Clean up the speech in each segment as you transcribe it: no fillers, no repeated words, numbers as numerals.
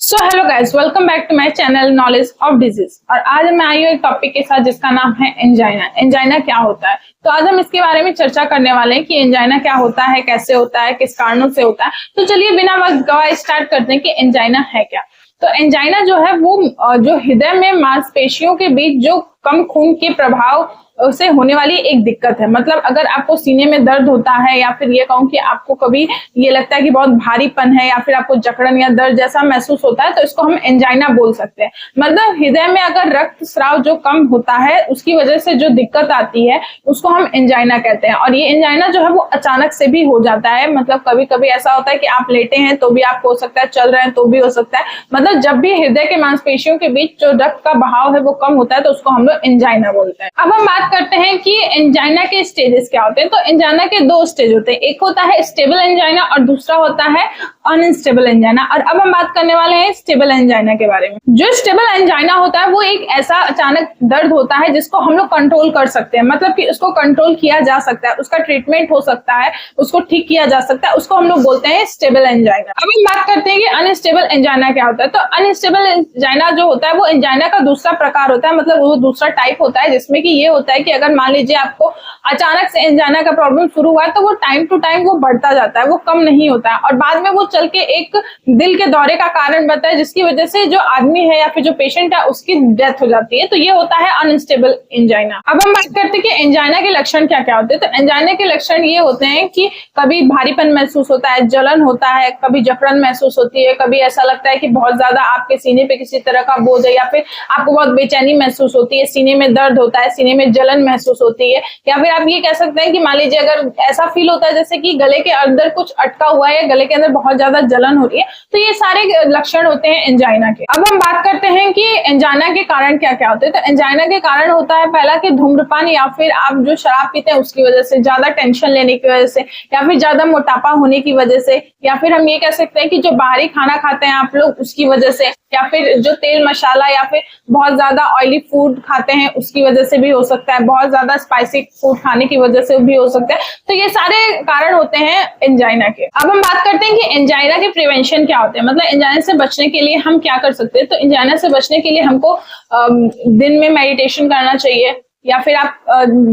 So hello guys, welcome back to my channel knowledge of disease. और आज मैं आई हूँ एक टॉपिक के साथ जिसका नाम है एंजाइना। एंजाइना क्या होता है, तो आज हम इसके बारे में चर्चा करने वाले हैं कि एंजाइना क्या होता है, कैसे होता है, किस कारणों से होता है। तो चलिए बिना वक्त गवाए स्टार्ट करते हैं कि एंजाइना है क्या। तो एंजाइना जो है वो जो हृदय में मांसपेशियों के बीच जो कम खून के प्रभाव से होने वाली एक दिक्कत है। मतलब अगर आपको सीने में दर्द होता है या फिर ये कहूँ कि आपको कभी ये लगता है कि बहुत भारीपन है या फिर आपको जकड़न या दर्द जैसा महसूस होता है, तो इसको हम एंजाइना बोल सकते हैं। मतलब हृदय में अगर रक्त स्राव जो कम होता है उसकी वजह से जो दिक्कत आती है उसको हम एंजाइना कहते हैं। और ये एंजाइना जो है वो अचानक से भी हो जाता है। मतलब कभी कभी ऐसा होता है कि आप लेटे हैं तो भी आपको हो सकता है, चल रहे हैं तो भी हो सकता है। मतलब जब भी हृदय के मांसपेशियों के बीच जो रक्त का बहाव है वो कम होता है तो उसको हम लोग एंजाइना बोलते हैं। अब हम बात करते हैं कि एंजाइना के स्टेजेस क्या होते हैं। तो एंजाइना के दो स्टेज होते हैं, एक होता है स्टेबल एंजाइना और दूसरा होता है अनस्टेबल एंजाइना। और अब हम बात करने वाले हैं स्टेबल एंजाइना के बारे में। जो स्टेबल एंजाइना होता है वो एक ऐसा अचानक दर्द होता है जिसको हम लोग कंट्रोल कर सकते हैं। मतलब कि उसको कंट्रोल किया जा सकता है, उसका ट्रीटमेंट हो सकता है, उसको ठीक किया जा सकता है, उसको हम लोग बोलते हैं स्टेबल एंजाइना। अब हम बात करते हैं कि अनस्टेबल एंजाइना क्या होता है। तो अनस्टेबल एंजाइना जो होता है वो एंजाइना का दूसरा प्रकार होता है। मतलब वो दूसरा टाइप होता है जिसमें कि ये होता है कि अगर मान लीजिए आपको अचानक से एंजाइना का प्रॉब्लम शुरू हुआ है तो वो टाइम टू टाइम वो बढ़ता जाता है, वो कम नहीं होता है और बाद में वो चल के एक दिल के दौरे का कारण बनता है जिसकी वजह से जो आदमी है या फिर जो पेशेंट है उसकी डेथ हो जाती है। तो ये होता है अनस्टेबल एंजाइना। अब हम बात करते हैं कि एंजाइना के लक्षण क्या क्या होते हैं। तो एंजाइना के लक्षण ये होते हैं कि कभी भारीपन महसूस होता है, जलन होता है, कभी जकड़न महसूस होती है, कभी ऐसा लगता है कि बहुत ज्यादा आपके सीने पे किसी तरह का बोझ है या फिर आपको बहुत बेचैनी महसूस होती है, सीने में दर्द होता है, सीने में जलन महसूस होती है, या फिर आप ये कह सकते हैं कि मान लीजिए अगर ऐसा फील होता है जैसे कि गले के अंदर कुछ अटका हुआ है या गले के अंदर बहुत ज्यादा जलन हो रही है। तो ये सारे लक्षण होते हैं एंजाइना के। अब हम बात करते हैं कि एंजाइना के कारण क्या क्या होते हैं। तो एंजाइना के कारण होता है पहला कि धूम्रपान या फिर आप जो शराब पीते हैं उसकी वजह से, ज्यादा टेंशन लेने की वजह से, या फिर ज्यादा मोटापा होने की वजह से, या फिर हम ये कह सकते हैं कि जो बाहरी खाना खाते हैं आप लोग उसकी वजह से, या फिर जो तेल मसाला या फिर बहुत ज्यादा ऑयली फूड खाते हैं उसकी वजह से भी हो सकता है, बहुत ज्यादा स्पाइसी फूड खाने की वजह से भी हो सकता है। तो ये सारे कारण होते हैं एंजाइना के। अब हम बात करते हैं कि एंजाइना के प्रिवेंशन क्या होते हैं। मतलब एंजाइना से बचने के लिए हम क्या कर सकते हैं। तो एंजाइना से बचने के लिए हमको दिन में मेडिटेशन करना चाहिए, या फिर आप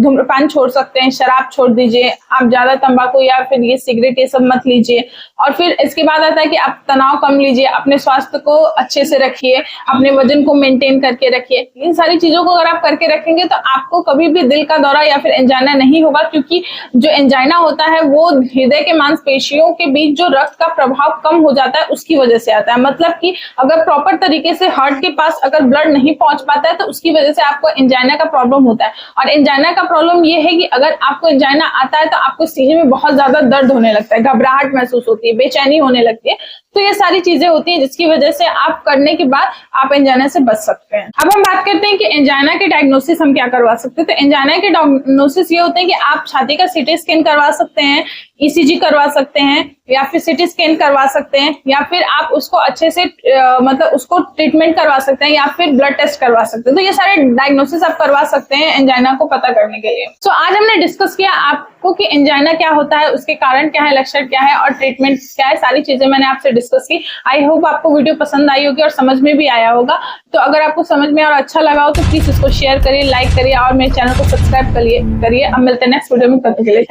धूम्रपान छोड़ सकते हैं, शराब छोड़ दीजिए, आप ज्यादा तंबाकू या फिर ये सिगरेट ये सब मत लीजिए। और फिर इसके बाद आता है कि आप तनाव कम लीजिए, अपने स्वास्थ्य को अच्छे से रखिए, अपने वजन को मेंटेन करके रखिए। इन सारी चीजों को अगर आप करके रखेंगे तो आपको कभी भी दिल का दौरा या फिर एंजाइना नहीं होगा। क्योंकि जो एंजाइना होता है वो हृदय के मांसपेशियों के बीच जो रक्त का प्रभाव कम हो जाता है उसकी वजह से आता है। मतलब कि अगर प्रॉपर तरीके से हार्ट के पास अगर ब्लड नहीं पहुंच पाता है तो उसकी वजह से आपको एंजाइना का प्रॉब्लम होता है। और एंजाइना का प्रॉब्लम ये है कि अगर आपको एंजाइना आता है तो आपको सीने में बहुत ज्यादा दर्द होने लगता है, घबराहट महसूस होती है, बेचैनी होने लगती है। तो ये सारी चीजें होती हैं जिसकी वजह से आप करने के बाद आप एंजाइना से बच सकते हैं। अब हम बात करते हैं कि एंजाइना के डायग्नोसिस हम क्या करवा सकते हैं। तो एंजाइना के डायग्नोसिस ये होते हैं कि आप छाती का सीटी स्कैन करवा सकते हैं, ईसीजी करवा सकते हैं, या फिर सीटी स्कैन करवा सकते हैं, या फिर आप उसको अच्छे से मतलब उसको ट्रीटमेंट करवा सकते हैं, या फिर ब्लड टेस्ट करवा सकते हैं। तो ये सारे डायग्नोसिस आप करवा सकते हैं एंजाइना को पता करने के लिए। तो आज हमने डिस्कस किया आपको कि एंजाइना क्या होता है, उसके कारण क्या है, लक्षण क्या है और ट्रीटमेंट क्या है। सारी चीजें मैंने आपसे डिस्कस की। आई होप आपको वीडियो पसंद आई होगी और समझ में भी आया होगा। तो अगर आपको समझ में और अच्छा लगा हो तो प्लीज इसको शेयर करिए, लाइक करिए और मेरे चैनल को सब्सक्राइब करिए। अब मिलते हैं नेक्स्ट वीडियो में, तब तक के लिए।